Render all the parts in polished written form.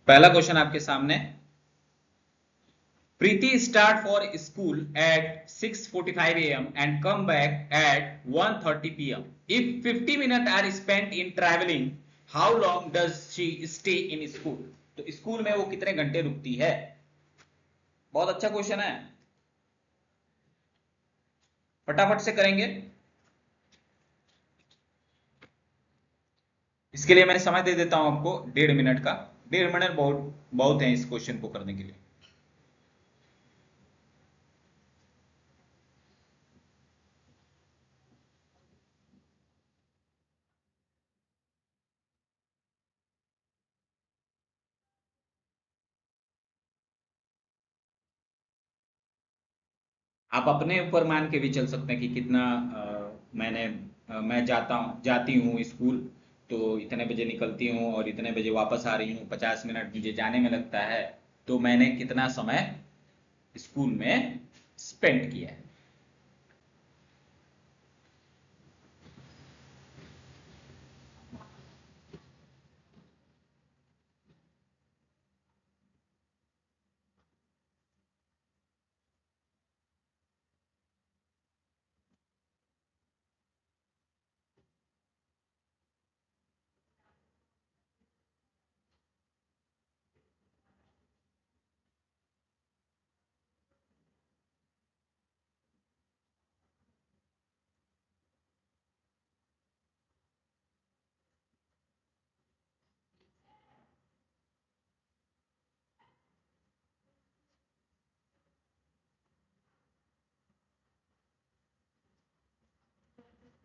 पहला क्वेश्चन आपके सामने। Preeti start for school at 6:45 a.m. and come back at 1:30 p.m. If 50 minutes are spent in traveling, how long does she stay in school? तो school में वो कितने घंटे रुकती है? बहुत अच्छा क्वेश्चन है, फटाफट से करेंगे। इसके लिए मैंने समय दे देता हूं आपको 1.5 मिनट का। 1.5 मिनट बहुत बहुत है इस क्वेश्चन को करने के लिए। आप अपने ऊपर मान के भी चल सकते हैं कि कितना मैं जाती हूँ स्कूल, तो इतने बजे निकलती हूँ और इतने बजे वापस आ रही हूँ, 50 मिनट मुझे जाने में लगता है, तो मैंने कितना समय स्कूल में स्पेंड किया है।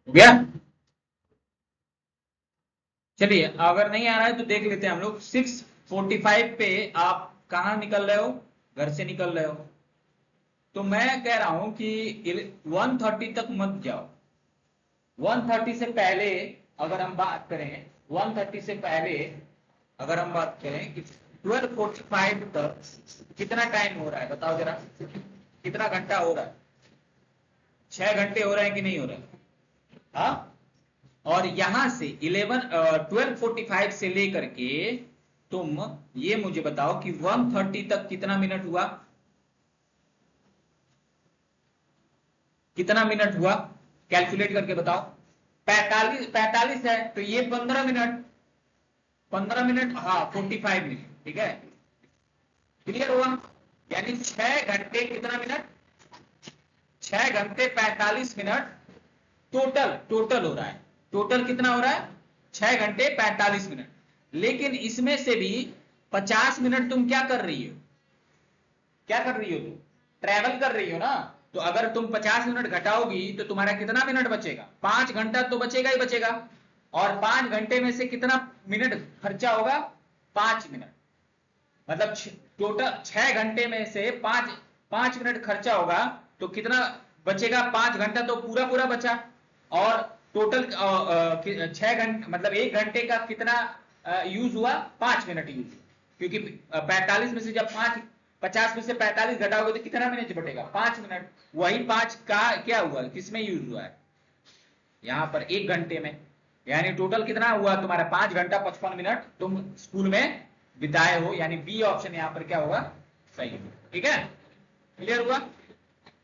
हो गया? चलिए, अगर नहीं आ रहा है तो देख लेते हैं हम लोग। 6:45 पे आप कहाँ निकल रहे हो? घर से निकल रहे हो। तो मैं कह रहा हूं कि 1:30 तक मत जाओ। 1:30 से पहले अगर हम बात करें, 1:30 से पहले अगर हम बात करें कि 12:45 तक कितना टाइम हो रहा है, बताओ जरा, कितना घंटा हो रहा है? 6 घंटे हो रहे हैं कि नहीं हो रहे हैं? हाँ। और यहां से 12:45 से लेकर के तुम ये मुझे बताओ कि 1:30 तक कितना मिनट हुआ? कितना मिनट हुआ? कैलकुलेट करके बताओ। 45 है तो ये 15 मिनट। 15 मिनट, हाँ, 45 मिनट, ठीक है। क्लियर हुआ? यानी 6 घंटे कितना मिनट? 6 घंटे 45 मिनट टोटल हो रहा है। टोटल कितना हो रहा है? 6 घंटे 45 मिनट। लेकिन इसमें से भी 50 मिनट तुम क्या कर रही हो? क्या कर रही हो? तुम ट्रेवल कर रही हो ना। तो अगर तुम 50 मिनट घटाओगी तो तुम्हारा कितना मिनट बचेगा? 5 घंटा तो बचेगा ही बचेगा। और 5 घंटे में से कितना मिनट खर्चा होगा? 5 मिनट। मतलब टोटल 6 घंटे में से 5 मिनट खर्चा होगा, तो कितना बचेगा? 5 घंटा तो पूरा पूरा बचा। और टोटल 6 घंटे मतलब 1 घंटे का कितना यूज हुआ? 5 मिनट यूज हुआ। क्योंकि 45 में से जब 50 में से 45 घटाओगे तो कितना मिनट बटेगा? 5 मिनट। वही 5 का क्या हुआ, किसमें यूज हुआ है? यहां पर 1 घंटे में। यानी टोटल कितना हुआ तुम्हारा? 5 घंटा 55 मिनट तुम स्कूल में बिताए हो। यानी बी ऑप्शन यहां पर क्या होगा? सही। ठीक है, क्लियर हुआ?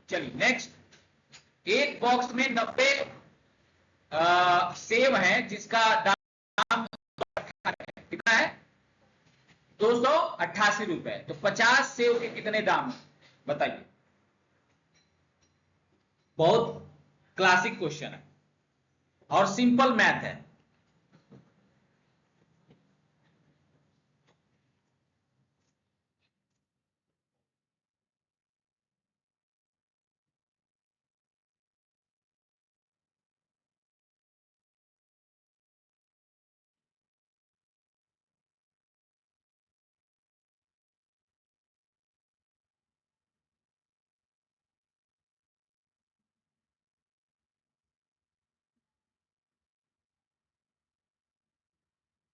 चलिए नेक्स्ट। एक बॉक्स में 90 सेब है जिसका दाम कितना है? 288 रुपए। तो 50 सेब के कितने दाम है? बताइए। बहुत क्लासिक क्वेश्चन है और सिंपल मैथ है।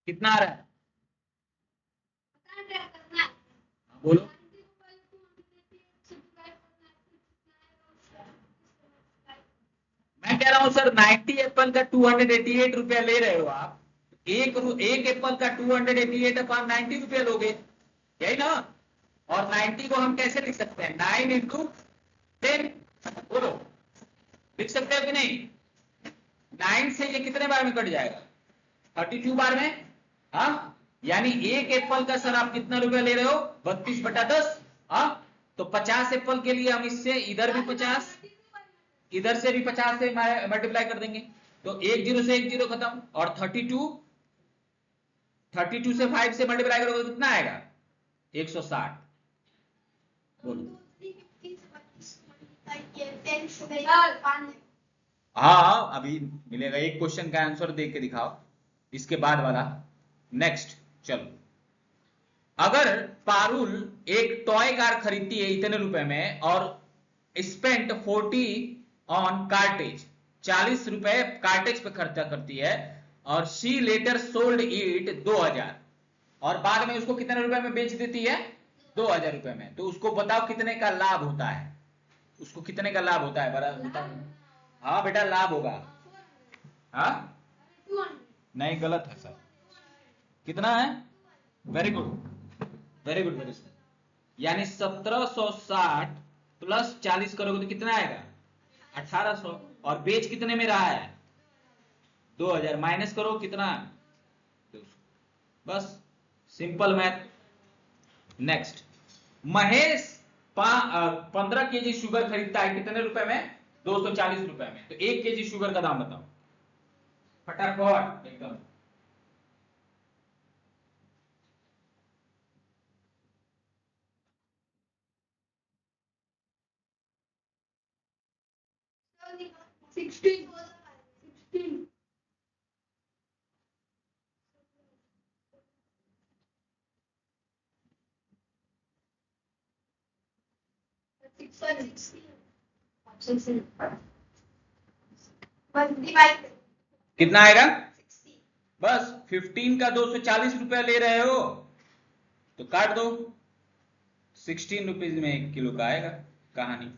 कितना आ रहा है? बोलो। मैं कह रहा हूं सर, 90 एप्पल का 288 रुपया ले रहे हो आप। एक एप्पल का 288 अपॉन 90 रुपया लोगे। यही ना। और 90 को हम कैसे लिख सकते हैं, 9 इंटू 10, बोलो लिख सकते हैं कि नहीं। 9 से ये कितने बार में कट जाएगा, 32 बार में। हाँ, यानी एक एप्पल का सर आप कितना रुपया ले रहे हो, 32/10। हाँ, तो 50 एप्पल के लिए हम इससे इधर भी 50, इधर से भी 50 से मल्टीप्लाई कर देंगे, तो एक जीरो से एक जीरो खत्म। और 32 से 5 से मल्टीप्लाई करोगे तो कितना आएगा, 160। बोलो। हाँ अभी मिलेगा, एक क्वेश्चन का आंसर देख के दिखाओ, इसके बाद वाला। नेक्स्ट चलो, अगर पारुल एक टॉय कार खरीदती है इतने रुपए में और स्पेंट 40 ऑन कार्टेज, 40 रुपए कार्टेज पे खर्चा करती है, और शी लेटर सोल्ड इट 2000, और बाद में उसको कितने रुपए में बेच देती है, 2000 रुपए में, तो उसको बताओ कितने का लाभ होता है, उसको कितने का लाभ होता है, बड़ा बताओ। हाँ बेटा लाभ होगा। हाँ नहीं, गलत है सर। कितना है, very good very good very good, यानी 1760 प्लस 40 करोगे तो कितना आएगा, 1800, और बेच कितने में रहा है, 2000, माइनस करो कितना, 200। बस simple math. Next, Mahesh 15 KG sugar खरीदता है कितने रुपए में, 240 रुपए में, तो 1 केजी शुगर का दाम बताओ फटाफट एकदम। कितना आएगा, बस 15 का 240 रुपया ले रहे हो तो काट दो, 16 रुपीज में 1 किलो का आएगा, कहानी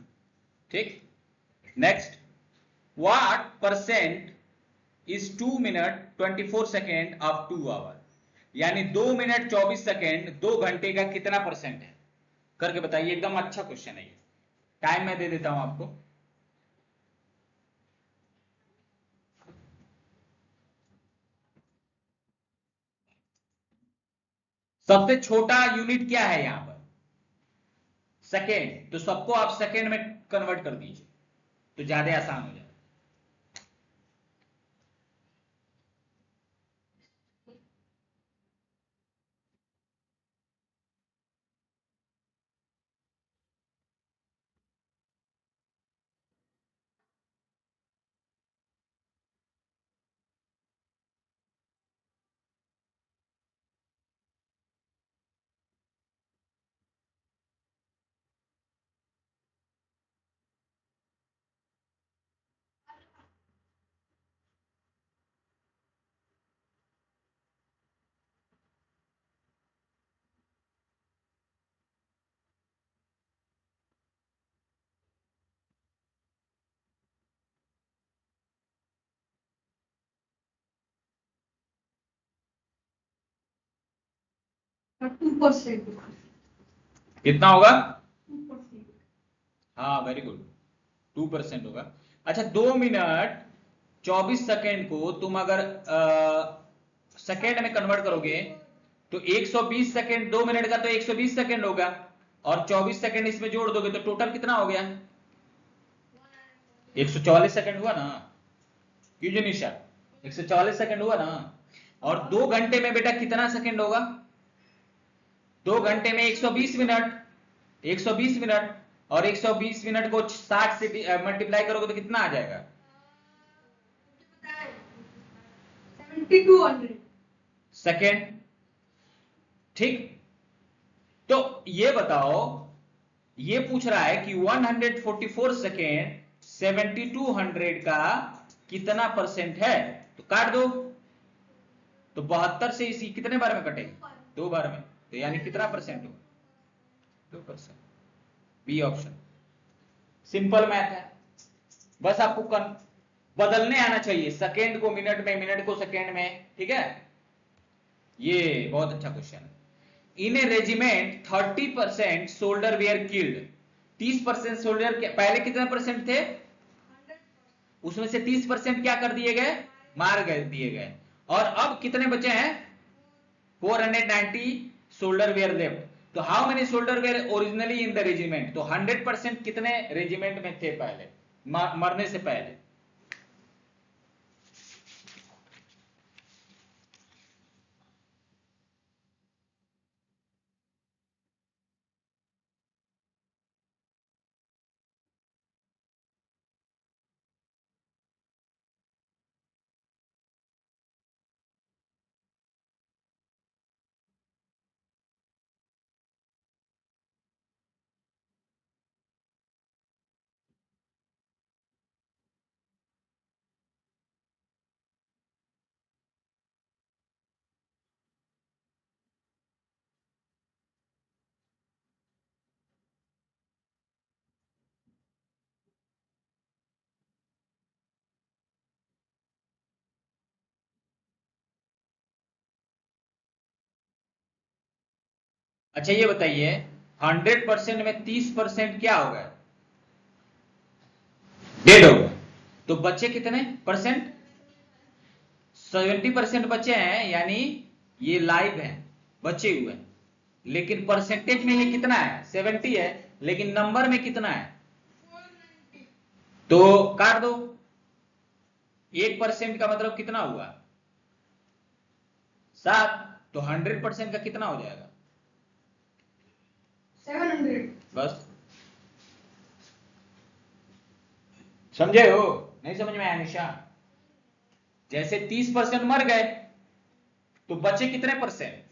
ठीक। Next, what percent is 2 minute 24 second of 2 hour, यानी 2 मिनट 24 सेकेंड 2 घंटे का कितना परसेंट है, करके बताइए। एकदम अच्छा क्वेश्चन है ये, टाइम मैं दे देता हूं आपको। सबसे छोटा यूनिट क्या है यहां पर, सेकेंड, तो सबको आप सेकेंड में कन्वर्ट कर दीजिए तो ज्यादा आसान हो जाए। कितना होगा, हाँ वेरी गुड, 2% होगा। अच्छा, 2 मिनट 24 सेकेंड को तुम अगर सेकेंड में कन्वर्ट करोगे तो 120 सेकेंड, 2 मिनट का तो 120 सेकेंड होगा, और 24 सेकेंड इसमें जोड़ दोगे तो टोटल कितना हो गया, 144 सेकेंड हुआ ना, क्यों जी निशा, 144 सेकेंड हुआ ना। और 2 घंटे में बेटा कितना सेकेंड होगा, 2 घंटे में 120 मिनट, 120 मिनट, और 120 मिनट को 60 से मल्टीप्लाई करोगे तो कितना आ जाएगा, 7200 सेकेंड। ठीक, तो ये बताओ, ये पूछ रहा है कि 144 सेकेंड 7200 का कितना परसेंट है, तो काट दो, तो 72 से इसी कितने बार में कटेगा, 2 बार में, तो यानी कितना परसेंट होगा, 2%। बी ऑप्शन, सिंपल मैथ है, बस आपको बदलने आना चाहिए, सेकेंड को मिनट में, मिनट को सेकेंड में, ठीक है। ये बहुत अच्छा क्वेश्चन है। In a regiment 30% soldier were killed. 30% soldier पहले कितने परसेंट थे, उसमें से 30% क्या कर दिए गए, मार गए दिए गए। और अब कितने बचे हैं, 490 सोल्डर वेयर लेफ्ट। तो how many soldier were originally in the regiment, तो 100% कितने रेजिमेंट में थे पहले मरने से पहले। अच्छा ये बताइए, 100% में 30% क्या हो गए, डेड हो गए। तो बचे कितने परसेंट, 70% बचे हैं, यानी ये लाइव हैं, बचे हुए हैं। लेकिन परसेंटेज में ये कितना है, 70 है, लेकिन नंबर में कितना है, तो काट दो। 1% का मतलब कितना हुआ, 7। तो 100% का कितना हो जाएगा, 700। बस, समझे हो, नहीं समझ में आया निशा। जैसे 30% मर गए तो बचे कितने परसेंट,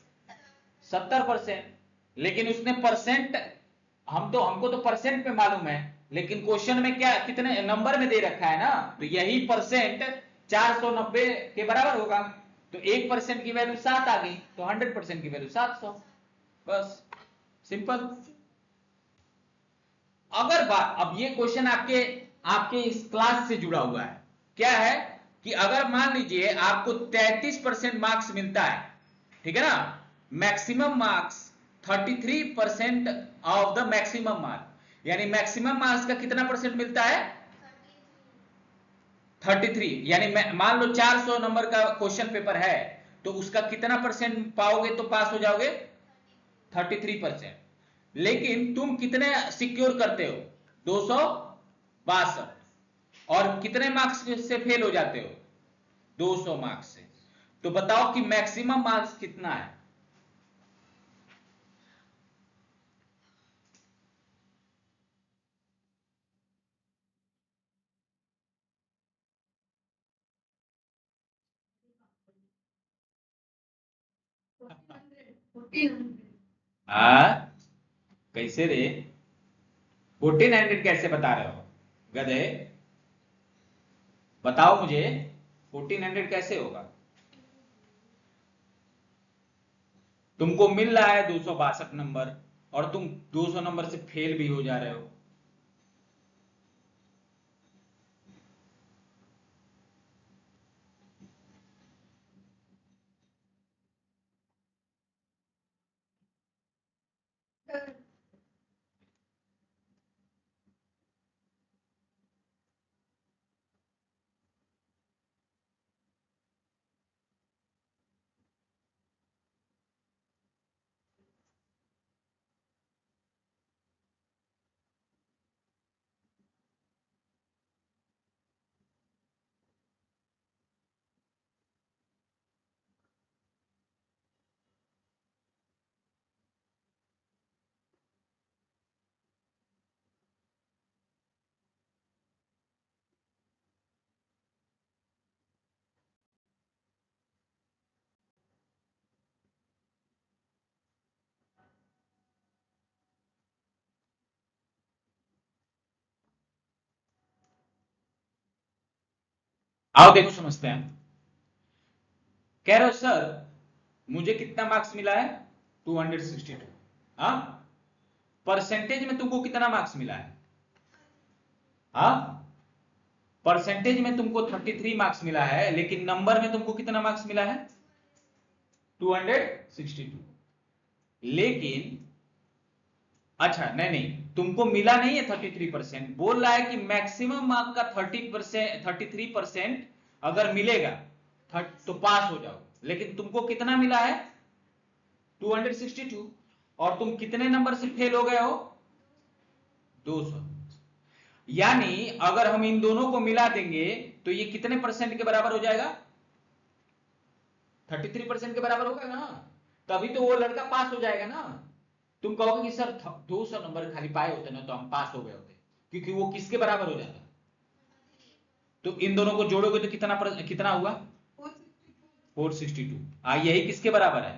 70%। लेकिन उसने परसेंट, हमको तो परसेंट पे मालूम है, लेकिन क्वेश्चन में क्या कितने नंबर में दे रखा है ना, तो यही परसेंट 490 के बराबर होगा। तो 1% की वैल्यू 7 आ गई, तो 100% की वैल्यू 700। बस, सिंपल। अगर बात, अब ये क्वेश्चन आपके आपके इस क्लास से जुड़ा हुआ है, क्या है कि अगर मान लीजिए आपको 33% मार्क्स मिलता है, ठीक है ना, maximum marks 33% of the maximum mark, यानी मैक्सिमम मार्क्स का कितना परसेंट मिलता है, 33। यानी मान लो 400 नंबर का क्वेश्चन पेपर है, तो उसका कितना परसेंट पाओगे तो पास हो जाओगे, 33%। लेकिन तुम कितने सिक्योर करते हो, 262, और कितने मार्क्स से फेल हो जाते हो, 200 मार्क्स से। तो बताओ कि मैक्सिमम मार्क्स कितना है। कैसे रे, 1400 कैसे बता रहे हो गधे, बताओ मुझे 1400 कैसे होगा। तुमको मिल रहा है 262 नंबर, और तुम 200 नंबर से फेल भी हो जा रहे हो। आओ देखो समझते हैं। कह रहे हो सर मुझे कितना मार्क्स मिला है, 262। हाँ, परसेंटेज में तुमको कितना मार्क्स मिला है, हाँ, परसेंटेज में तुमको 33 मार्क्स मिला है, लेकिन नंबर में तुमको कितना मार्क्स मिला है, 262। लेकिन अच्छा नहीं, तुमको मिला नहीं है 33%, बोल रहा है कि मैक्सिमम मार्क का 33% अगर मिलेगा तो पास हो जाओ, लेकिन तुमको कितना मिला है 262, और तुम कितने नंबर से फेल हो गए हो 200। यानी अगर हम इन दोनों को मिला देंगे तो ये कितने परसेंट के बराबर हो जाएगा 33% के बराबर होगा ना, तभी तो वो लड़का पास हो जाएगा ना। तुम कहोगे कि सर 200 नंबर खाली पाए होते ना तो हम पास हो गए होते, क्योंकि वो किसके बराबर हो जाता। तो इन दोनों को जोड़ोगे तो कितना हुआ 462। यही किसके बराबर है,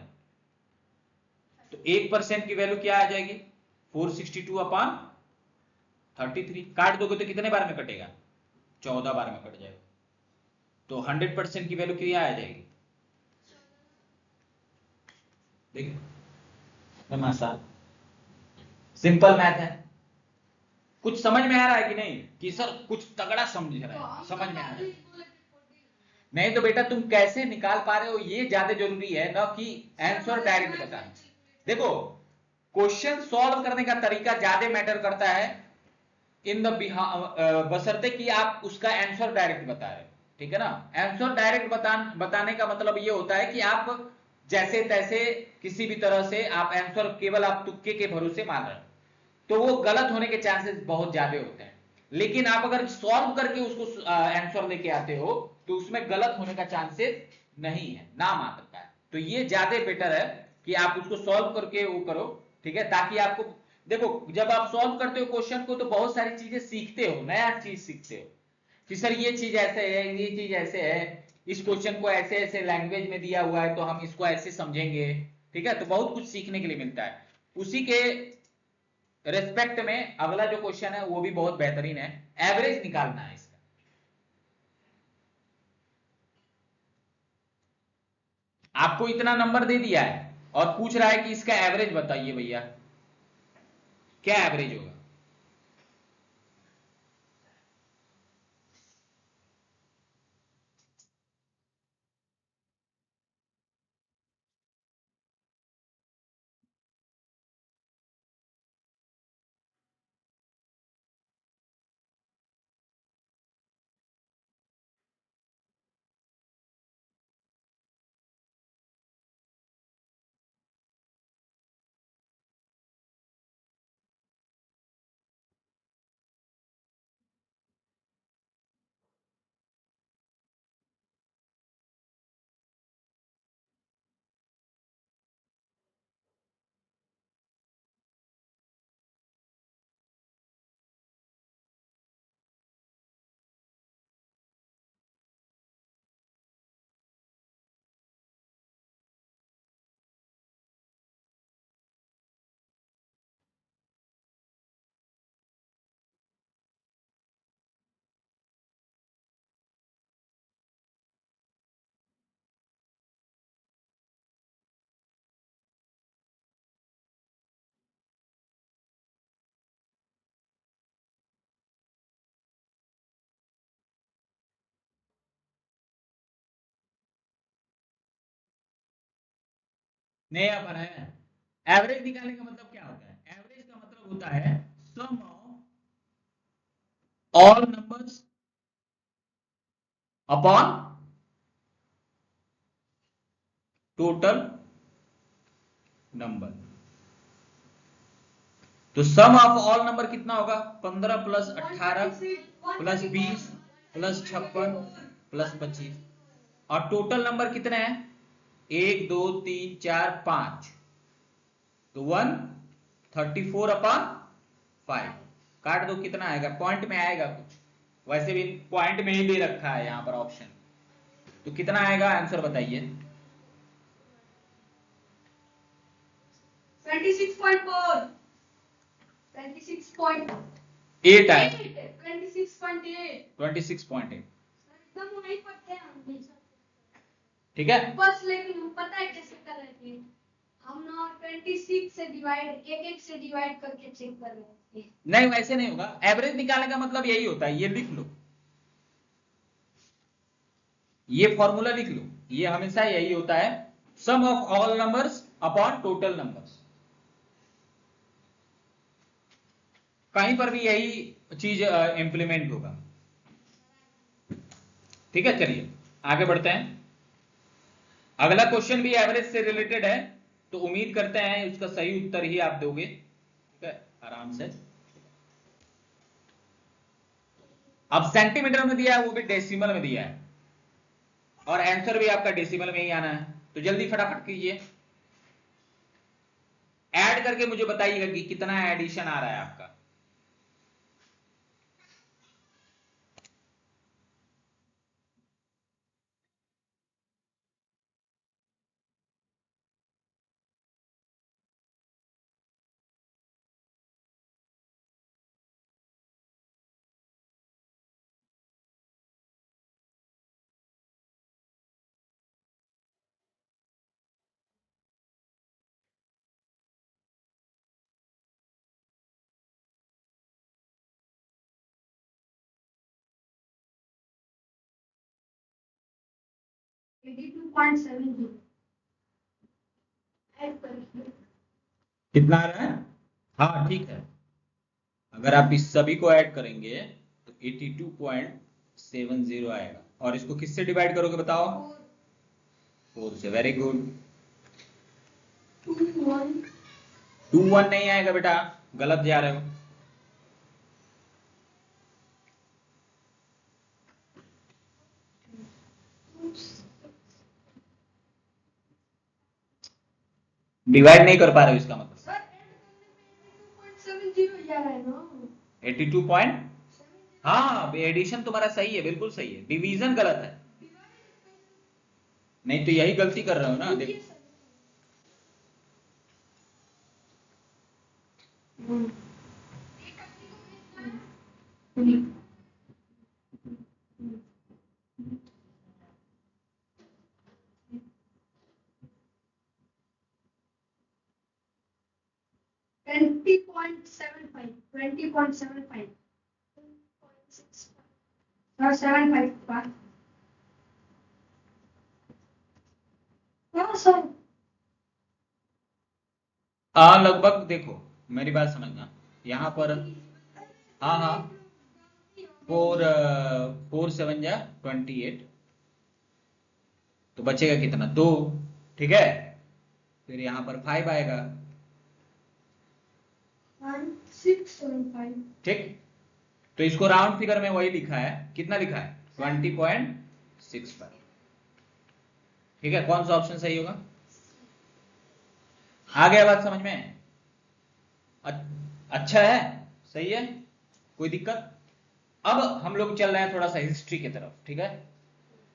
तो 1% की वैल्यू क्या आ जाएगी 462 अपॉन 33। काट दोगे तो कितने बार में कटेगा 14 बार में कट जाएगा, तो 100% की वैल्यू क्या आ जाएगी। देखिए सिंपल मैथ है। कुछ समझ में आ रहा है कि नहीं, कि सर कुछ तगड़ा समझ रहा है, समझ में आ रहा है। नहीं तो बेटा तुम कैसे निकाल पा रहे हो ये ज्यादा जरूरी है ना कि आंसर डायरेक्ट बताना। देखो क्वेश्चन सॉल्व करने का तरीका ज्यादा मैटर करता है इन द बशर्ते कि आप उसका आंसर डायरेक्ट बता रहे, ठीक है ना। आंसर डायरेक्ट बताने का मतलब ये होता है कि आप जैसे तैसे किसी भी तरह से आप आंसर केवल आप तुक्के के भरोसे मान रहे हो, तो वो गलत होने के चांसेस बहुत ज्यादा होते हैं। लेकिन आप अगर सॉल्व करके उसको आंसर लेके आते हो तो उसमें गलत होने का चांसेस नहीं है, ना मात्र का है। तो ये ज्यादा बेटर है कि आप उसको सॉल्व करके वो करो, ठीक है, ताकि आपको देखो जब आप सॉल्व करते हो क्वेश्चन को तो बहुत सारी चीजें सीखते हो, नया चीज सीखते हो कि सर ये चीज ऐसे है, ये चीज ऐसे है, इस क्वेश्चन को ऐसे ऐसे लैंग्वेज में दिया हुआ है तो हम इसको ऐसे समझेंगे, ठीक है। तो बहुत कुछ सीखने के लिए मिलता है। उसी के रेस्पेक्ट में अगला जो क्वेश्चन है वो भी बहुत बेहतरीन है, एवरेज निकालना है इसका। आपको इतना नंबर दे दिया है और पूछ रहा है कि इसका एवरेज बताइए भैया, क्या एवरेज होगा। नहीं आप है, एवरेज निकालने का मतलब क्या होता है, एवरेज का मतलब होता है sum of all numbers upon total number. तो सम ऑफ ऑल नंबर कितना होगा 15 प्लस 18 प्लस 20 प्लस 56 प्लस 25, और टोटल नंबर कितने हैं 1 2 3 4 5, तो 134 अपॉन 5। काट दो कितना आएगा, पॉइंट में आएगा कुछ, वैसे भी पॉइंट में ही दे रखा है यहां पर ऑप्शन, तो कितना आएगा आंसर बताइए 26.4 26.8 आएगा 26.8 26.8, एकदम वहीं पर थे हम। ठीक है। बस लेकिन हम पता है कैसे कर रहे थे, हम ना 26 से डिवाइड एक से डिवाइड करके चेक कर रहे थे। नहीं वैसे नहीं होगा, एवरेज निकालने का मतलब यही होता है, ये लिख लो, ये फॉर्मूला लिख लो, ये हमेशा यही होता है sum of all numbers upon total numbers. कहीं पर भी यही चीज इंप्लीमेंट होगा। ठीक है, चलिए आगे बढ़ते हैं। अगला क्वेश्चन भी एवरेज से रिलेटेड है, तो उम्मीद करते हैं उसका सही उत्तर ही आप दोगे। ठीक है, आराम से। अब सेंटीमीटर में दिया है, वो भी डेसिमल में दिया है, और आंसर भी आपका डेसिमल में ही आना है, तो जल्दी फटाफट कीजिए। ऐड करके मुझे बताइएगा कि कितना एडिशन आ रहा है आपका। कितना आ रहा है? हाँ ठीक है, अगर आप इस सभी को ऐड करेंगे तो 82.70 आएगा, और इसको किससे डिवाइड करोगे बताओ? 4 से। Very good. 2 1 नहीं आएगा बेटा, गलत जा रहे हो। डिवाइड नहीं कर पा रहे हो इसका मतलब। 82 पॉइंट, हाँ एडिशन तुम्हारा सही है, बिल्कुल सही है, डिवीजन गलत है। नहीं तो यही गलती कर रहे हो ना, देखो। लगभग देखो, मेरी बात समझना, यहाँ पर हाँ हाँ 4 7 जा 28, तो बचेगा कितना? 2। ठीक है, फिर यहाँ पर 5 आएगा। 675। ठीक, तो इसको राउंड फिगर में वही लिखा है, कितना लिखा है? 20.65। ठीक है, कौन सा ऑप्शन सही होगा? आ गया बात समझ में? अच्छा है, सही है, कोई दिक्कत? अब हम लोग चल रहे हैं थोड़ा सा हिस्ट्री की तरफ। ठीक है,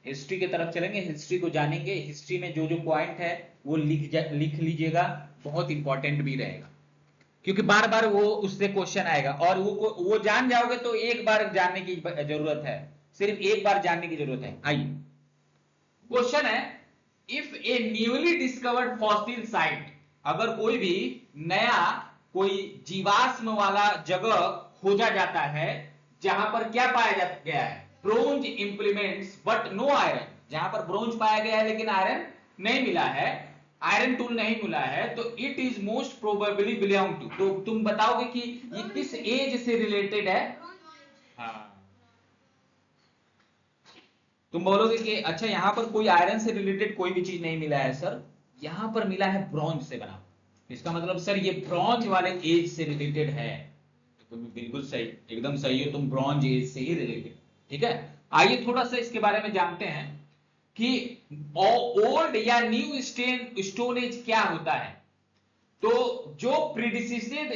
हिस्ट्री की तरफ चलेंगे, हिस्ट्री को जानेंगे। हिस्ट्री में जो जो पॉइंट है वो लिख लीजिएगा, बहुत इंपॉर्टेंट भी रहेगा, क्योंकि बार बार वो उससे क्वेश्चन आएगा, और वो जान जाओगे तो एक बार जानने की जरूरत है, सिर्फ एक बार जानने की जरूरत है। आइए, क्वेश्चन है, if A newly discovered fossil site, अगर कोई भी नया कोई जीवाश्म वाला जगह खोजा जाता है जहां पर क्या पाया गया है? Bronze implements but no iron, जहां पर ब्रोंज पाया गया है लेकिन आयरन नहीं मिला है, आयरन टूल नहीं मिला है, तो it is most probably belong to, तो तुम बताओगे कि ये किस एज से रिलेटेड है? हाँ, तुम बोलोगे कि अच्छा यहां पर कोई आयरन से रिलेटेड कोई भी चीज नहीं मिला है सर, यहां पर मिला है ब्रॉन्ज से बना, इसका मतलब सर ये ब्रॉन्ज वाले एज से रिलेटेड है। तो तुम बिल्कुल सही, एकदम सही है, तुम ब्रॉन्ज एज से ही रिलेटेड। ठीक है, आइए थोड़ा सा इसके बारे में जानते हैं कि ओल्ड या न्यू स्टोन एज क्या होता है। तो जो predeceased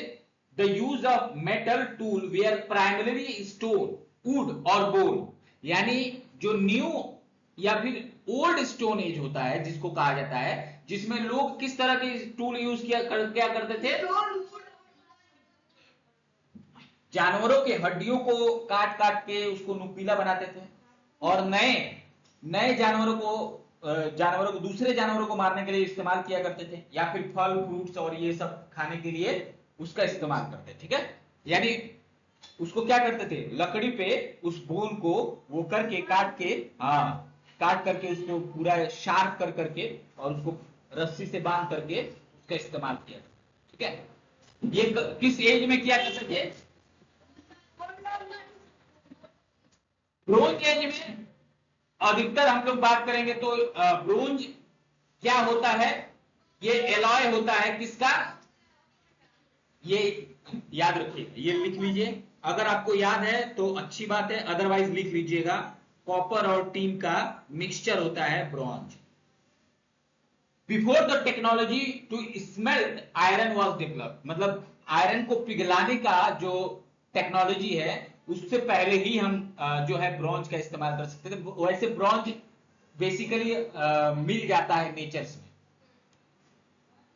the use of metal tool were primary stone wood और बोन, यानी जो न्यू या फिर ओल्ड स्टोन एज होता है जिसको कहा जाता है, जिसमें लोग किस तरह के टूल यूज क्या करते थे? जानवरों के हड्डियों को काट काट के उसको नुकीला बनाते थे, और नए नए जानवरों को दूसरे जानवरों को मारने के लिए इस्तेमाल किया करते थे, या फिर फल फ्रूट्स और ये सब खाने के लिए उसका इस्तेमाल करते। ठीक है, यानी उसको क्या करते थे? लकड़ी पे उस बोन को वो करके काट के, हाँ काट करके उसको पूरा शार्प कर करके और उसको रस्सी से बांध करके उसका इस्तेमाल किया। ठीक है, ये किस एज में किया करते थे? ब्रोंज एज में अधिकतर हम लोग बात करेंगे तो ब्रोंज क्या होता है, ये एलॉय होता है किसका, ये याद रखिए, ये लिख लीजिए, अगर आपको याद है तो अच्छी बात है, अदरवाइज लिख लीजिएगा। कॉपर और टीन का मिक्सचर होता है bronze. Before the technology to smelt iron was developed, मतलब आयरन को पिघलाने का जो टेक्नोलॉजी है उससे पहले ही हम जो है ब्रॉन्ज का इस्तेमाल कर सकते थे। वैसे ब्रॉन्ज बेसिकली मिल जाता है नेचर्स में।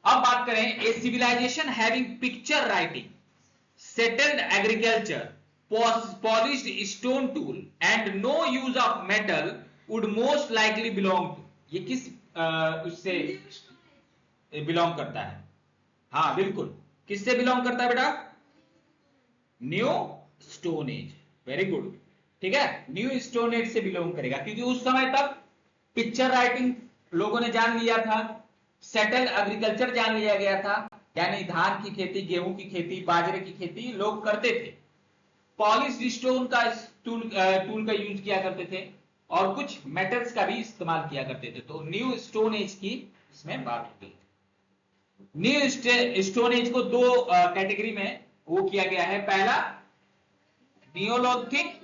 अब बात करें, a civilisation having picture writing, settled agriculture, polished stone tool and no use of metal would most likely belong to, ये किस उससे बिलोंग करता है? हाँ बिल्कुल, किससे बिलोंग करता है बेटा? New stone as, very good, ठीक है, न्यू स्टोन एज से बिलोंग करेगा, क्योंकि उस समय तक पिक्चर राइटिंग लोगों ने जान लिया था, सेटल एग्रीकल्चर जान लिया गया था, यानी धान की खेती, गेहूं की खेती, बाजरे की खेती लोग करते थे, पॉलिश्ड स्टोन का टूल का यूज किया करते थे, और कुछ मेटल्स का भी इस्तेमाल किया करते थे। तो न्यू स्टोन एज की इसमें बात होती है। न्यू स्टोन एज को दो कैटेगरी में वो किया गया है, पहला नियोलिथिक,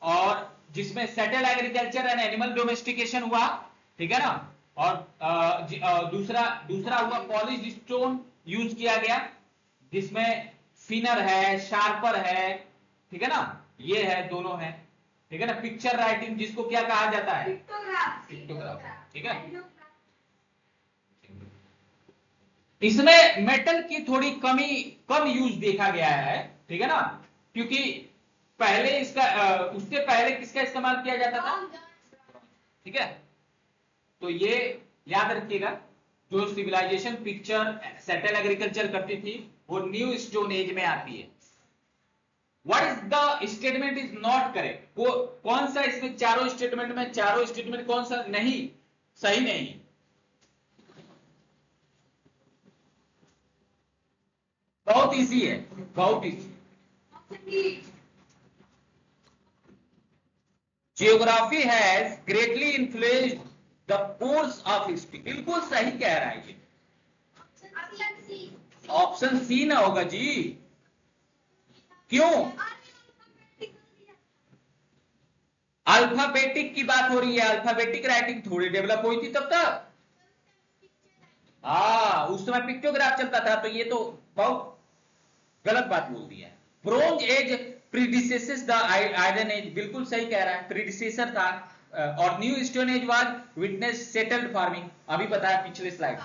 और जिसमें settle agriculture and animal domestication हुआ, ठीक है ना, और दूसरा हुआ पॉलिश्ड स्टोन यूज किया गया, जिसमें फिनर है, शार्पर है, ठीक है ना, ये है, दोनों है, ठीक है ना। पिक्चर राइटिंग जिसको क्या कहा जाता है? पिक्टोग्राफ, ठीक है। इसमें मेटल की थोड़ी कम यूज देखा गया है, ठीक है ना, क्योंकि पहले इसका उससे पहले किसका इस्तेमाल किया जाता था, ठीक है। तो ये याद रखिएगा, जो सिविलाइजेशन पिक्चर सेटल एग्रीकल्चर करती थी वो न्यू स्टोन एज में आती है। What is the statement is not correct, वो कौन सा इसमें चारों स्टेटमेंट कौन सा नहीं सही नहीं? बहुत इजी है, बहुत easy. Geography has greatly influenced the course of history, बिल्कुल सही कह रहा है ये। ऑप्शन सी ना होगा जी, क्यों? अल्फाबेटिक की बात हो रही है, अल्फाबेटिक राइटिंग थोड़ी डेवलप हुई थी तब तक, हाँ उस समय पिक्टोग्राफ चलता था, तो ये तो बहुत गलत बात बोल दी है। Bronze age predeceases the iron age, बिल्कुल सही कह रहा है, प्रीडिसेसर था, और new stone age was witness settled farming, अभी बताया पिछले स्लाइड।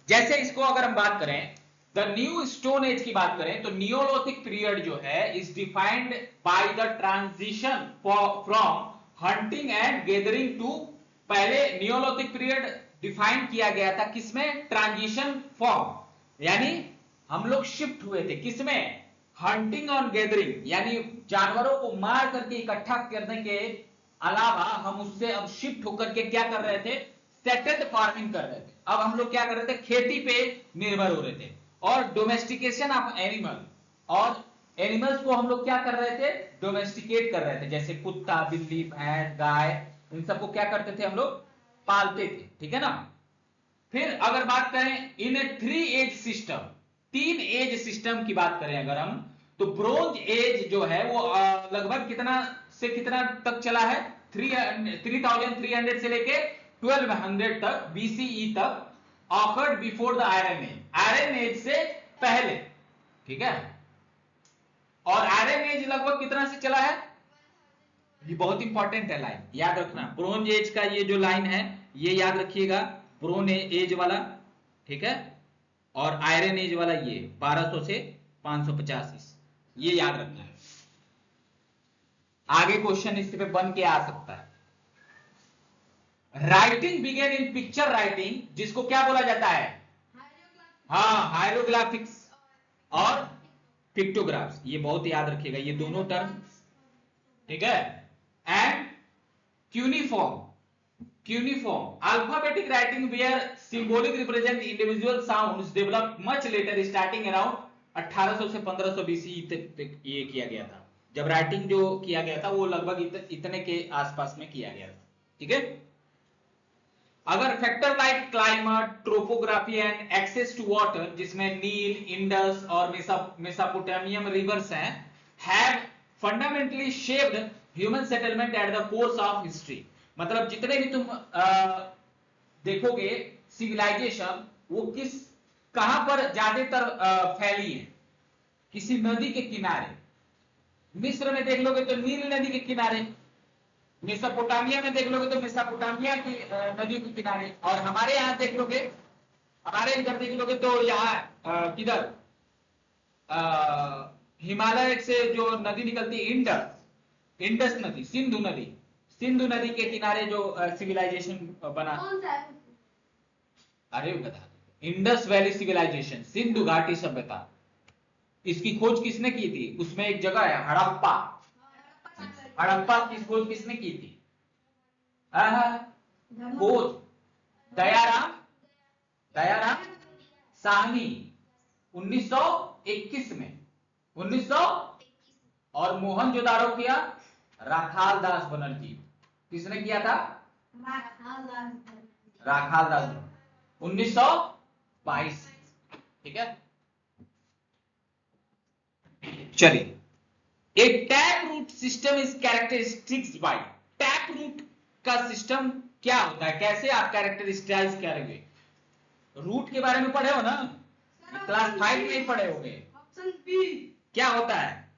जैसे इसको अगर हम बात करें, द न्यू स्टोन एज की बात करें, तो नियोलिथिक पीरियड जो है is defined by the transition from hunting and gathering to, पहले नियोलिथिक पीरियड डिफाइन किया गया था किसमें? ट्रांजिशन फॉर्म, यानी हम लोग शिफ्ट हुए थे किसमें? हंटिंग और गैदरिंग, यानी जानवरों को मार करके इकट्ठा करने के अलावा हम उससे अब शिफ्ट होकर के क्या कर रहे थे? सेटल्ड फार्मिंग कर रहे थे। अब हम लोग क्या कर रहे थे? खेती पे निर्भर हो रहे थे, और डोमेस्टिकेशन ऑफ एनिमल, और एनिमल्स को हम लोग क्या कर रहे थे? डोमेस्टिकेट कर रहे थे, जैसे कुत्ता, बिल्ली, भैंस, गाय, इन सबको क्या करते थे हम लोग? पालते थे, ठीक है ना। फिर अगर बात करें इन ए 3 एज सिस्टम, 3 एज सिस्टम की बात करें अगर हम, तो ब्रोंज एज जो है वो लगभग कितना से कितना तक चला है? 3300 से लेके 1200 तक बीसीई तक, occurred before the iron Age, Iron Age से पहले, ठीक है। और आयरन एज लगभग कितना से चला है? ये बहुत इंपॉर्टेंट है लाइन, याद रखना। ब्रोंज एज का ये जो लाइन है ये याद रखिएगा, ब्रोंज एज वाला, ठीक है, और आयरन एज वाला ये 1200 से 550, ये याद रखना है। आगे क्वेश्चन इस पे बन के आ सकता है। Writing began in picture writing, जिसको क्या बोला जाता है? हाँ, हायरोग्राफिक्स और पिक्टोग्राफ्स, ये बहुत याद रखिएगा ये दोनों टर्म, ठीक है। And cuneiform, alphabetic writing where symbolic represent individual sounds developed much later starting around 1800 से 1500 बीसी तक ये किया गया था। जब राइटिंग जो किया गया था वो लगभग इतने के आसपास में किया गया था। ठीक है। अगर factor like climate, topography and access to water, जिसमें नील, इंडस और मेसोपोटामियन रिवर्स हैं, have fundamentally shaped human settlement at the course of history. मतलब जितने भी तुम देखोगे सिविलाइजेशन, वो कहां पर ज्यादातर फैली है? किसी नदी के किनारे। मिस्र में देख लोगे तो नील नदी के किनारे, मेसोपोटामिया में देख लोगे तो मेसोपोटामिया की नदी के किनारे, और हमारे यहाँ देख लोगे, हमारे इधर देख लोगे तो यहाँ किधर हिमालय से जो नदी निकलती है, इंडस नदी, सिंधु नदी के किनारे जो सिविलाइजेशन बना। कौन सा है? अरे बता, इंडस वैली सिविलाइजेशन, सिंधु घाटी सभ्यता, इसकी खोज किसने की थी? उसमें एक जगह है हड़प्पा। हड़प्पा की खोज किसने की थी? खोज दयाराम साहनी 1921 में, 1900। और मोहनजोदाड़ो किया राखाल दास बनर्जी। किसने किया था? राखाल दास 1922। ठीक है, चलिए। A tap root system is characteristics by. Tap root का सिस्टम क्या होता है, कैसे आप कैरेक्टरिस्टाइज करेंगे? रूट के बारे में पढ़े हो ना, क्लास 5 में ही पढ़े होंगे। ऑप्शन बी क्या होता है?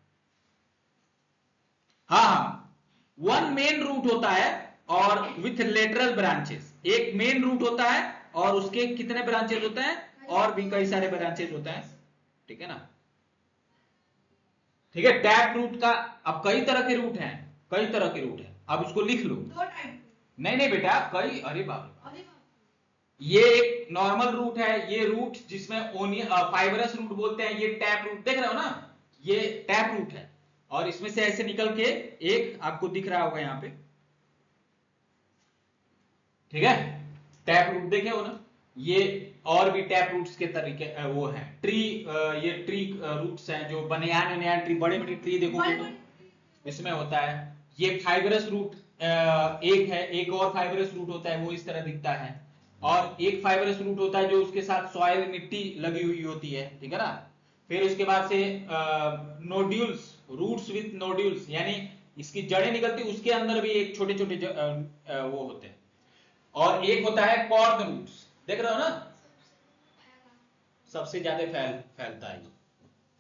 हाँ, वन मेन रूट होता है और विथ लेटरल ब्रांचेस। एक मेन रूट होता है और उसके कितने ब्रांचेस होते हैं? और भी कई सारे ब्रांचेस होते हैं। ठीक है ना? ठीक है। टैप रूट का अब कई तरह के रूट हैं, कई तरह के रूट हैं। अब इसको लिख लो। दो टाइप। नहीं बेटा, कई। अरे बाप, अरे ये एक नॉर्मल रूट है, ये रूट जिसमें फाइबरस रूट बोलते हैं, ये टैप रूट देख रहे हो ना, ये टैप रूट है। और इसमें से ऐसे निकल के एक आपको दिख रहा होगा यहाँ पे। ठीक है, टैप रूट देखे हो ना। ये और भी टैप रूट्स के तरीके वो हैं। ट्री, ये ट्री रूट्स हैं जो बनियान ट्री, बड़े बड़े ट्री देखोगे तो इसमें होता है। ये फाइबरस रूट एक है, एक और फाइबरस रूट होता है, वो इस तरह दिखता है। और एक फाइबरस रूट होता है जो उसके साथ सॉइल, मिट्टी लगी हुई होती है। ठीक है ना? फिर उसके बाद से नोड्यूल्स, रूट्स विथ नोड्यूल्स, यानी इसकी जड़ें निकलती, उसके अंदर भी एक छोटे छोटे वो होते हैं। और एक होता है कॉर्ड रूट्स, देख रहे हो ना, सबसे ज्यादा फैलता है।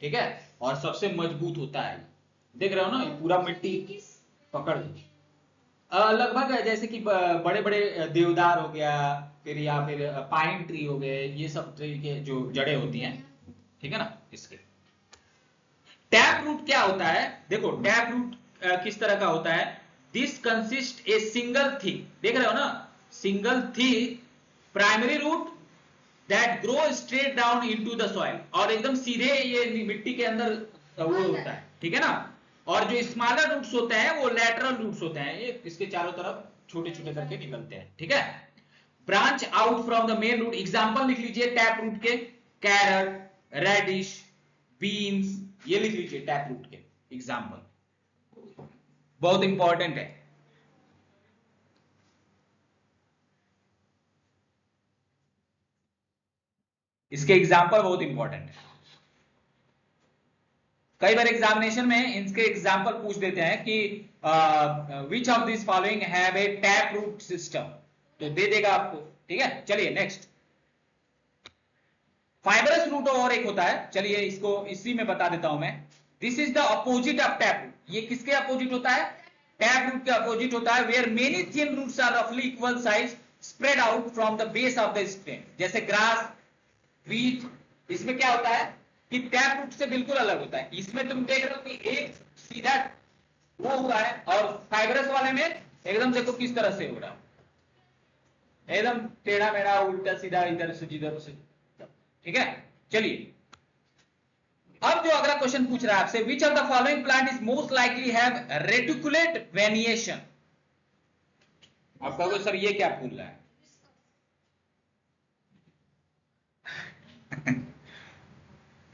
ठीक है, और सबसे मजबूत होता है। देख रहे हो ना, ये पूरा मिट्टी पकड़ लगभग जैसे कि बड़े बड़े देवदार हो गया, फिर या फिर पाइन ट्री हो गए, ये सब ट्री के जो जड़ें होती हैं। ठीक है ना? इसके टैप रूट क्या होता है? देखो, टैप रूट किस तरह का होता है? This consist a single thick, देख रहे हो ना, single thick primary root that grow straight down into the soil, और एकदम सीधे ये मिट्टी के अंदर वो होता है। ठीक है ना? और जो स्मॉलर रूट्स होते हैं वो लैटरल रूट्स होते हैं, ये इसके चारों तरफ छोटे छोटे करके निकलते हैं। ठीक है? Branch out from the main root. Example लिख लीजिए टैप रूट के, कैरट, रेडिश, बीन्स, ये लिख लीजिए टैप रूट के एग्जांपल, बहुत इंपॉर्टेंट है। इसके एग्जाम्पल बहुत इंपॉर्टेंट है। कई बार एग्जामिनेशन में इनके एग्जाम्पल पूछ देते हैं कि which of this following have a tap root system, तो दे देगा आपको। ठीक है, चलिए नेक्स्ट। फाइबरस रूट और एक होता है, चलिए इसको इसी में बता देता हूं मैं। This is the opposite of tap root. ये किसके अपोजिट होता है? टैप रूट के अपोजिट होता है। Where many thin roots are रफली equal size spread out from the base of the stem, जैसे ग्रास, व्हीट। इसमें क्या होता है कि टैप रूट से बिल्कुल अलग होता है। इसमें तुम देख रहे हो कि एक सीधा वो हुआ है, और फाइबरस वाले में एकदम देखो किस तरह से हो रहा है, एकदम टेढ़ा मेढ़ा, उल्टा सीधा, इधर से जिधर से। ठीक है, चलिए। अब जो अगला क्वेश्चन पूछ रहा है आपसे, which of the following plant is most likely have reticulate venation. आप कहोगे सर ये क्या बोल रहा है?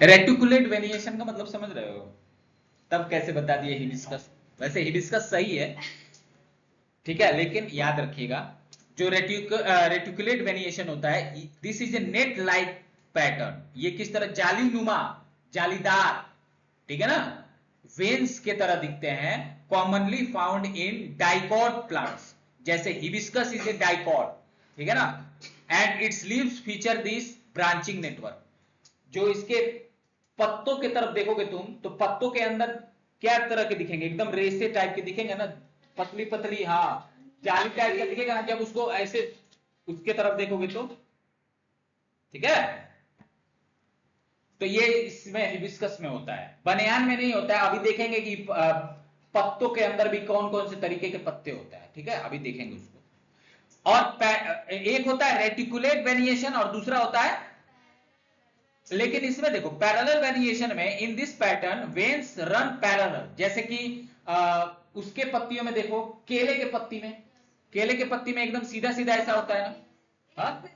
रेटिकुलेट वेरिएशन का मतलब समझ रहे हो? तब कैसे बता दिए हिबिस्कस? वैसे हिबिस्कस सही है, ठीक है, लेकिन याद रखिएगा जो रेटिकुलेट वेरिएशन होता है, this is a net like pattern. ये किस तरह, जाली नुमा, जालीदार, ठीक है ना, वेन्स के तरह दिखते हैं, commonly found in dicot plants, जैसे हिबिस्कस इज ए डाइकॉट, ठीक है ना, and it's leaves feature this branching network. जो इसके पत्तों के तरफ देखोगे तुम, तो पत्तों के अंदर क्या तरह के दिखेंगे, एकदम रेसे टाइप के दिखेंगे ना, पतली पतली, हाँ, जाली टाइप का दिखेगा ना, जब उसको ऐसे उसके तरफ देखोगे तो, ठीक है। तो ये इसमें हिबिस्कस में होता है, बनियान में नहीं होता है। अभी देखेंगे कि पत्तों के अंदर भी कौन कौन से तरीके के पत्ते होते हैं, ठीक है, अभी देखेंगे उसको। और एक होता है रेटिकुलेट वेरिएशन और दूसरा होता है, लेकिन इसमें देखो पैरेलल वेरिएशन में, in this pattern veins run parallel, जैसे कि उसके पत्तियों में देखो, केले के पत्ती में, केले के पत्ती में एकदम सीधा सीधा ऐसा होता है ना, हाँ,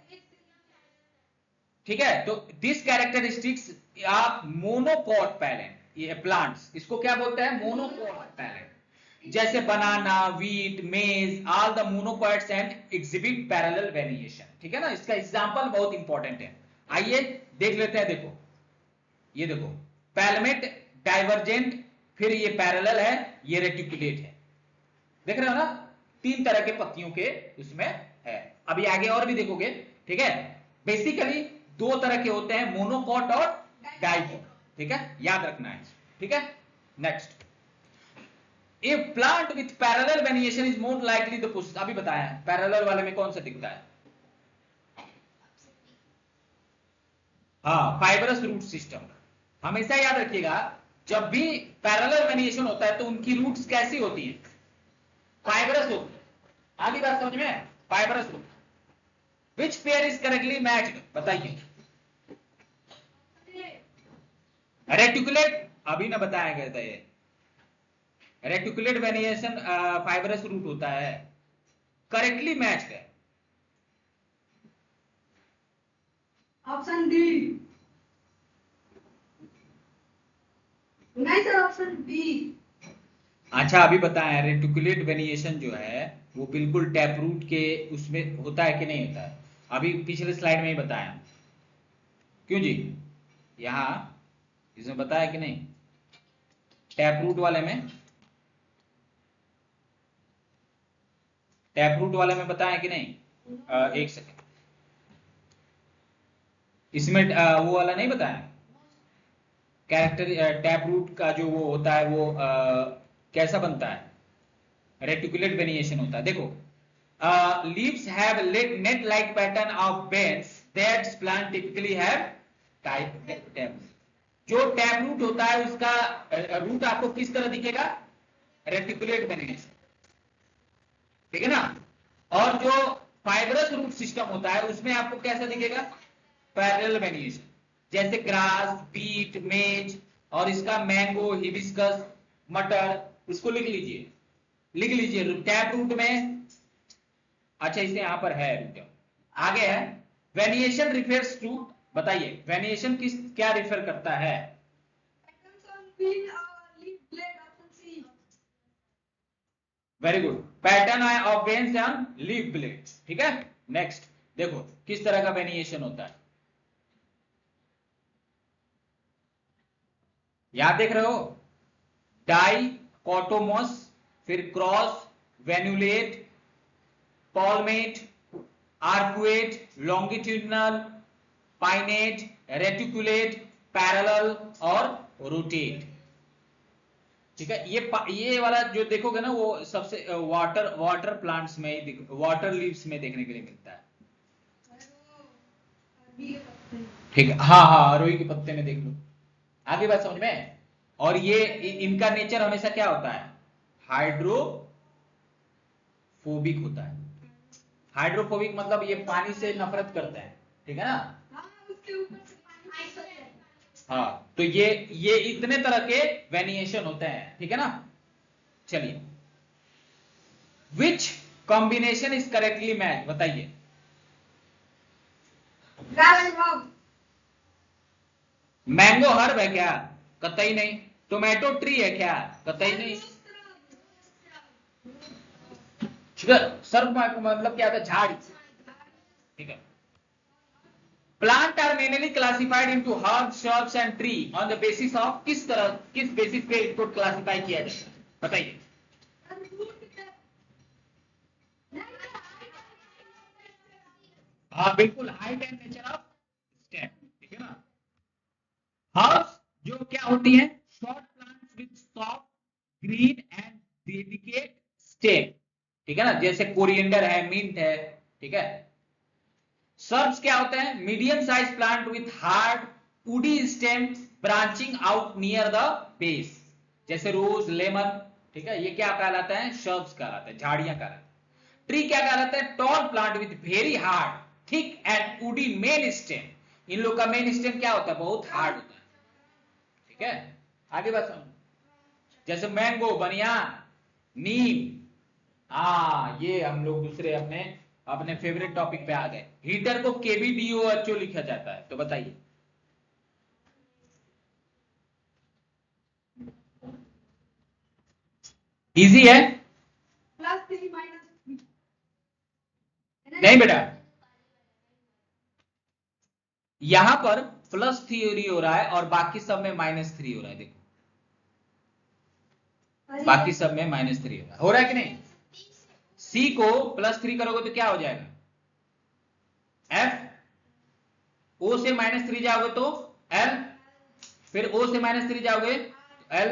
ठीक है। तो this characteristics are monocot palate, ये प्लांट्स, इसको क्या बोलते हैं, मोनोकॉट पैलेट, जैसे banana, wheat, maize, all the monocots and exhibit parallel variation, ठीक है ना। इसका एग्जांपल बहुत इंपॉर्टेंट है, आइए देख लेते हैं। देखो ये देखो, पैलमेट, डाइवर्जेंट, फिर ये पैरेलल है, ये रेटिकुलेट है, देख रहे हो ना, तीन तरह के पत्तियों के उसमें है। अभी आगे और भी देखोगे, ठीक है। बेसिकली दो तरह के होते हैं, मोनोकॉट और डाइकॉट, ठीक है, याद रखना है, ठीक है। Next, A plant with parallel variation is more likely the push, अभी बताया पैरेलल वाले में कौन सा दिखता है, हाँ, फाइबरस रूट सिस्टम। हमेशा याद रखिएगा, जब भी पैरेलल वेरिएशन होता है तो उनकी रूट्स कैसी होती है, फाइबरस होती है। आगे बात समझ में, fibrous root. Which pair is correctly matched, बताइए। रेटिकुलेट, अभी ना बताया गया था ये, रेटिकुलेट वेरिएशन फाइबरस रूट होता है, करेक्टली मैच्ड है। Option D. नहीं सर, ऑप्शन बी। अच्छा, अभी बताया रेटिकुलेट वेरिएशन जो है वो बिल्कुल टैप रूट के उसमें होता है कि नहीं होता है, अभी पिछले स्लाइड में ही बताया, क्यों जी, यहां इसमें बताया कि नहीं, टैप रूट वाले में, टैप रूट वाले में बताया कि नहीं, एक सेकंड, इसमें वो वाला नहीं बताया, कैरेक्टर टैप रूट का जो वो होता है वो कैसा बनता है, रेटिकुलेट वेरिएशन होता है। देखो, leaves have net like pattern of bends, that's plant typically have type tap. जो टैप रूट होता है उसका रूट आपको किस तरह दिखेगा, रेटिकुलेट वेरिएशन, ठीक है ना। और जो फाइबरस रूट सिस्टम होता है उसमें आपको कैसा दिखेगा, पैरेलल वेरिएशन, जैसे ग्रास, बीट, मेज, और इसका मैंगो, हिबिस्कस, मटर, इसको लिख लीजिए, लिख लीजिए टैप रूट में। अच्छा, इसे यहां पर है, रुक जाओ, आगे है, वेरिएशन रिफर्स टू, बताइए वेरिएशन किस क्या रिफर करता है, very good, pattern of veins and leaf blades, ठीक है। नेक्स्ट देखो किस तरह का वेरिएशन होता है, याद देख रहे हो, डाई कॉटोमोस, फिर cross, venulate, palmate, arcuate, longitudinal, pinnate, reticulate, parallel और रोटेट, ठीक है। ये वाला जो देखोगे ना वो सबसे वाटर प्लांट्स में, वाटर लीव्स में देखने के लिए मिलता है, ठीक है, हाँ हाँ, रुई के पत्ते में देख लो, आगे बात समझ में। और ये इनका नेचर हमेशा क्या होता है, हाइड्रोफोबिक होता है। हाइड्रोफोबिक मतलब ये पानी से नफरत करते हैं, ठीक है ना, हाँ। तो ये इतने तरह के वेरिएशन होते हैं, ठीक है ना। चलिए, which combination is correctly match, बताइए। मैंगो हर्ब है क्या? कतई नहीं। टोमेटो ट्री है क्या? कतई नहीं। सर्व मतलब क्या था? झाड़ी। ठीक है। Plant are mainly classified into herbs, shrubs and tree on the basis of किस बेसिस पे इसको क्लासिफाई किया जाता है? बताइए। हाँ बिल्कुल, height and nature of stem. ठीक है ना। हर्ब्स जो क्या होती है? Short plants with soft green and delicate stem. ठीक है ना, जैसे कोरिएंडर है, मिंट है। ठीक है। सर्ब्स क्या होते हैं? Medium size plant with hard woody stem branching out near the base, जैसे रोज, लेमन। ठीक है, ये क्या कहलाता है? सर्ब्स कहलाता है, झाड़ियां कहलाता है। ट्री क्या कहलाता है? Tall plant with very hard thick and woody main stem. इन लोग का मेन स्टेम क्या होता है? बहुत हार्ड होता है। ठीक है, आगे बात सुनो। जैसे मैंगो, बनियान, नीम। ये हम लोग दूसरे अपने अपने फेवरेट टॉपिक पे आ गए। हीटर को केबीडीओएचओ लिखा जाता है, तो बताइए। इजी है? +3 - नहीं बेटा, यहां पर +3 हो रहा है और बाकी सब में -3 हो रहा है। देखो, बाकी सब में -3 हो रहा है कि नहीं? सी को +3 करोगे तो क्या हो जाएगा? एफ। ओ से -3 जाओगे तो एल, फिर ओ से -3 जाओगे तो एल।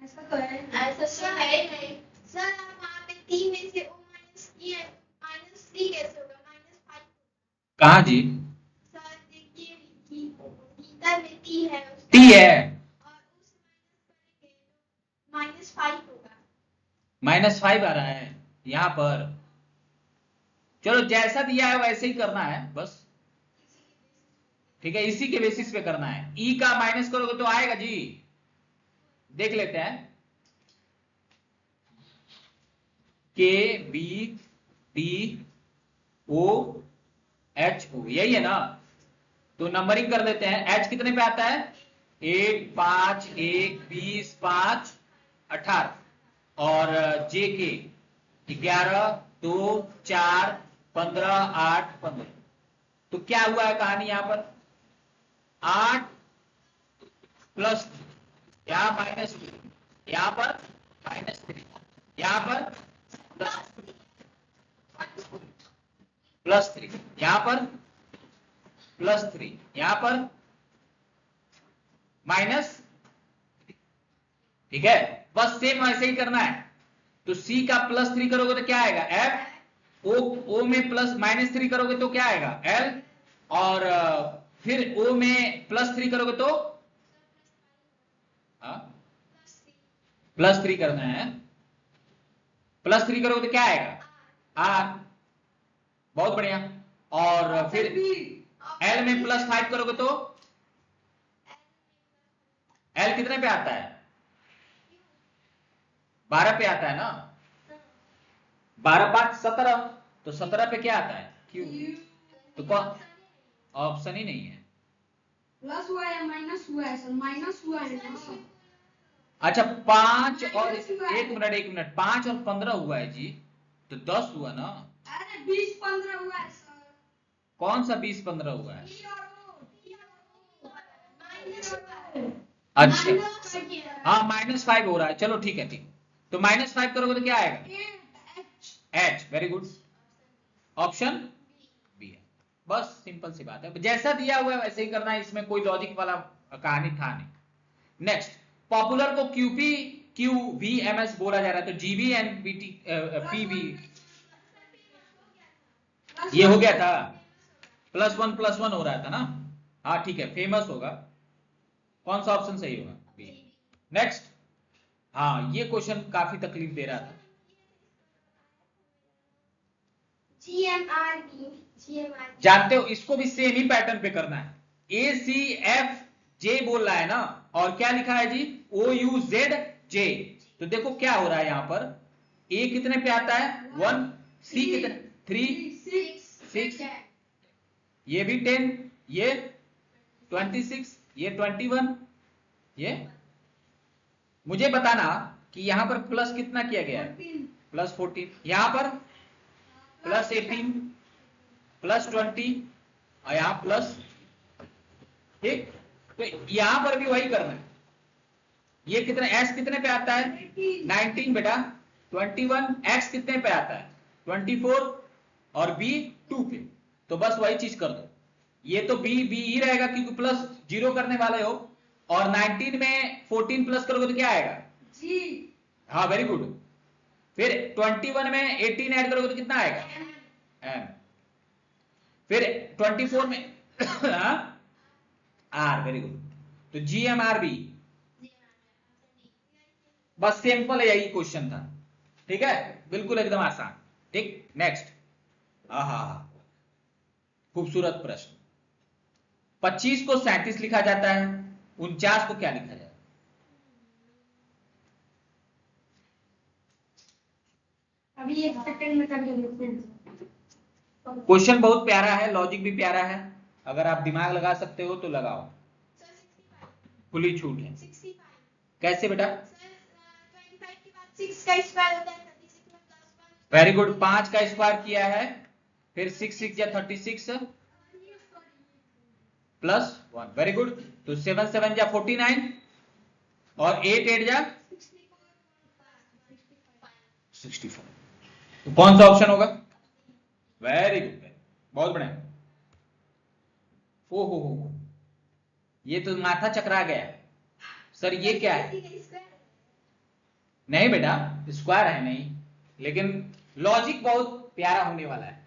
ऐसा तो है। ऐसा है नहीं सर। आप वहाँ पे 3 में से O माइनस किए, -3 कैसे होगा? -5। कहा जी? सर देखिए, गीता में टी है, टी है, और उस माइनस करेंगे तो -5 होगा। -5 आ रहा है यहां पर। चलो, जैसा दिया है वैसे ही करना है बस। ठीक है, इसी के बेसिस पे करना है। ई का माइनस करोगे तो आएगा जी, देख लेते हैं। K B T O H O, यही है ना? तो नंबरिंग कर देते हैं। एच कितने पे आता है? 1, 5, 1, 20, 5, 18। और जे के 11, 2, 4, 15, 8, 15। तो क्या हुआ है कहानी यहां पर? 8 प्लस, यहां -2, यहां पर -3, यहां पर +3, यहां पर +3, यहां पर माइनस। ठीक है, बस सेम ऐसे ही करना है। तो सी का +3 करोगे तो क्या आएगा? एफ। ओ में -3 करोगे तो क्या आएगा? एल। और फिर ओ में +3 करोगे तो +3 करना है। +3 करोगे तो क्या आएगा? आर। बहुत बढ़िया। और फिर एल में +5 करोगे तो एल कितने पे आता है? 12 पे आता है ना? 12, 5, 17। तो 17 पे क्या आता है? क्यू। तो कौन? ऑप्शन ही नहीं है। प्लस हुआ या माइनस हुआ है सर? माइनस हुआ है ना? अच्छा, 5 और 1 मिनट 5 और 15 हुआ है जी, तो 10 हुआ ना? अरे 20-15 हुआ है सर। कौन सा 20-15 हुआ है? माइनस अच्छा, हाँ -5 हो रहा है। चलो ठीक है, ठीक। तो -5 करोगे तो क्या आएगा? H. Very good, option B है। बस सिंपल सी बात है, जैसा दिया हुआ है वैसे ही करना है, इसमें कोई लॉजिक वाला कहानी था नहीं। नेक्स्ट, पॉपुलर को क्यूपी क्यूवीएमएस बोला जा रहा है, तो जीबी एंड बीटी पीवी ये हो गया था। +1 हो रहा था ना? हाँ ठीक है, फेमस होगा। कौन सा ऑप्शन सही होगा? बी। नेक्स्ट, हाँ ये क्वेश्चन काफी तकलीफ दे रहा था। GMRB जानते हो, इसको भी सेम ही पैटर्न पे करना है। ACFJ बोल रहा है ना, और क्या लिखा है जी? OUZJ। तो देखो क्या हो रहा है यहां पर। A कितने पे आता है? 1। C कितने? 3, 6। ये भी 10, ये 26, ये 21, ये मुझे बताना कि यहां पर प्लस कितना किया गया है, प्लस 14, यहां पर प्लस 18, प्लस 20 और यहां प्लस, ठीक। तो यहां पर भी वही करना है। ये कितने एस कितने पे आता है, 19 बेटा, 21 एक्स कितने पे आता है, 24 और बी 2 पे। तो बस वही चीज कर दो, ये तो बी बी ही रहेगा क्योंकि प्लस 0 करने वाले हो, और 19 में 14 प्लस करोगे तो क्या आएगा जी। हाँ वेरी गुड। फिर 21 में 18 ऐड करोगे तो कितना आएगा एम। फिर 24 में आर, वेरी गुड। तो जी एम आर बी, बस सिंपल है, यही क्वेश्चन था, ठीक है, बिल्कुल एकदम आसान। ठीक, नेक्स्ट। आहा, खूबसूरत प्रश्न। 25 को 37 लिखा जाता है, 49 को क्या लिखा जाता है? अभी एक सेकंड में करके देखते हैं। क्वेश्चन बहुत प्यारा है, लॉजिक भी प्यारा है, अगर आप दिमाग लगा सकते हो तो लगाओ, खुली छूट है। 65। कैसे बेटा? सर 25 के बाद 6 का स्क्वायर होता है 36 में प्लस 1। वेरी गुड, 5 का स्क्वायर किया है, फिर 6 6 या 36 प्लस 1, वेरी गुड। तो 7 7 या 49 और 8 8 या 64। तो कौन सा ऑप्शन होगा? वेरी गुड, बहुत बढ़िया। ओ हो, ये तो माथा चकरा गया सर, ये क्या है? नहीं बेटा, स्क्वायर है नहीं, लेकिन लॉजिक बहुत प्यारा होने वाला है,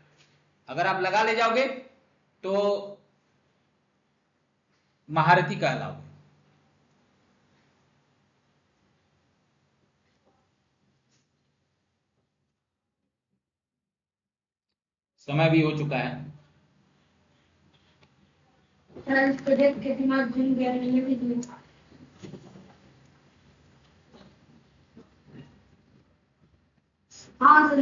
अगर आप लगा ले जाओगे तो महारथी कहलाओगे। समय भी हो चुका है। सर इसको देख के दिमाग घूम गया, ये भी नहीं। हाँ सर,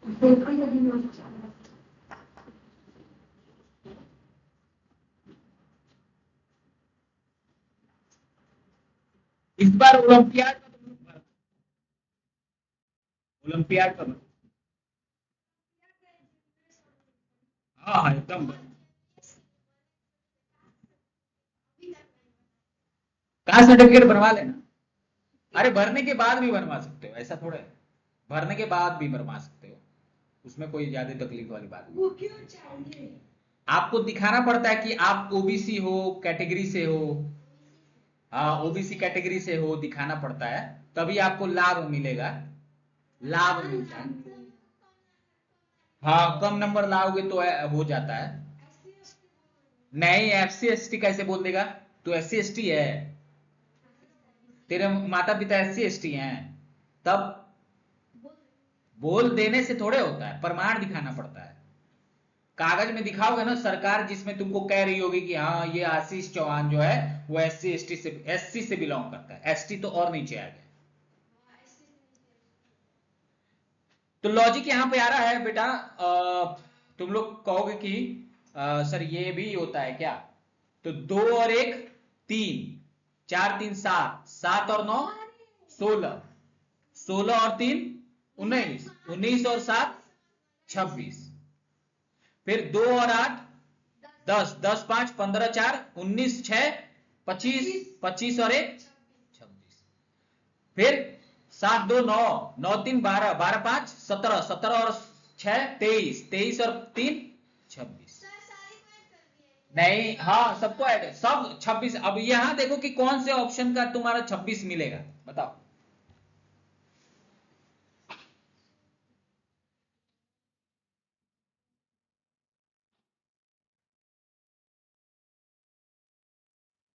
देखो ये दिमाग चल रहा है। इस बार ओलंपियाड का तुम लोग भरना, ओलंपियाड का भरना। हाँ हाँ एकदम भरना। कास्ट सर्टिफिकेट बनवा लेना। अरे भरने के बाद भी बनवा सकते हो, ऐसा थोड़ा है, भरने के बाद भी बनवा सकते हो, उसमें कोई ज्यादा तकलीफ वाली बात नहीं। वो क्यों चाहिए? आपको दिखाना पड़ता है कि आप ओबीसी हो, कैटेगरी से हो, हाँ ओबीसी कैटेगरी से हो, दिखाना पड़ता है, तभी आपको लाभ मिलेगा, लाभ मिलता है। हाँ कम नंबर लाओगे तो हो जाता है। नहीं, एफसी एसटी कैसे बोल देगा? तो एससी एसटी है, तेरे माता पिता एससी एसटी हैं, तब बोल देने से थोड़े होता है, प्रमाण दिखाना पड़ता है। कागज में दिखाओगे ना, सरकार जिसमें तुमको कह रही होगी कि हाँ ये आशीष चौहान जो है वो एससी से बिलोंग करता है, एसटी तो और नीचे आ गया। तो लॉजिक यहां पे आ रहा है बेटा, तुम लोग कहोगे कि सर ये भी होता है क्या? तो 2 और 1 3, 4 3 7, 7 और 9 16, 16 और 3 19, 19 और 7 26, फिर 2 और 8 10, 10 5 15 4 19 6 25, 25 और 1 26, फिर 7 2 9, 9 3 12, 12 5 17, 17 और 6 23, 23 और 3 26। नहीं, हाँ सबको ऐड है, सब 26। अब यहां देखो कि कौन से ऑप्शन का तुम्हारा 26 मिलेगा, बताओ।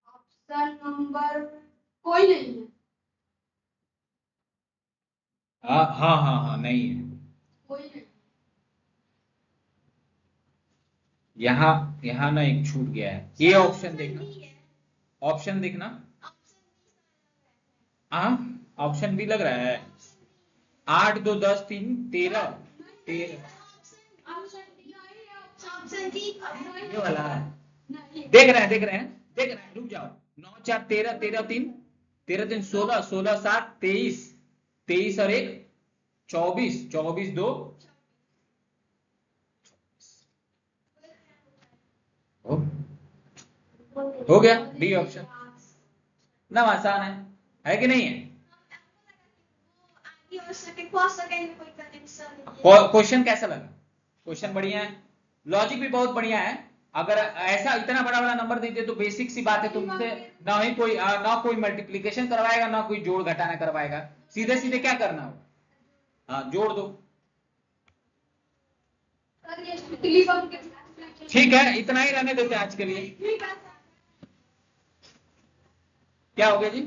ऑप्शन नंबर कोई नहीं है, हाँ हाँ हाँ हाँ, नहीं है कोई नहीं। यहाँ, यहाँ ना एक छूट गया है, ये ऑप्शन देखना, ऑप्शन देखना। हाँ ऑप्शन भी लग रहा है, 8 2 10 3 13 13। Option D. ये वाला है। नहीं देख रहे हैं, रुक जाओ। 9 4 13, 13 3, 13 3 16, 16 7 23, 23 और 1 24, 24 2 हो गया डी ऑप्शन। ना आसान है कि नहीं है? आगे और सेकंड में कोई कनेक्शन नहीं है। क्वेश्चन कैसा लगा? क्वेश्चन बढ़िया है, लॉजिक भी बहुत बढ़िया है। अगर ऐसा इतना बड़ा बड़ा नंबर देते तो बेसिक सी बात है, तुमसे ना कोई मल्टीप्लिकेशन करवाएगा, ना कोई जोड़ घटाना करवाएगा, सीधे सीधे क्या करना हो, हाँ जोड़ दो। ठीक है, इतना ही रहने देते हैं आज के लिए। क्या हो गया जी?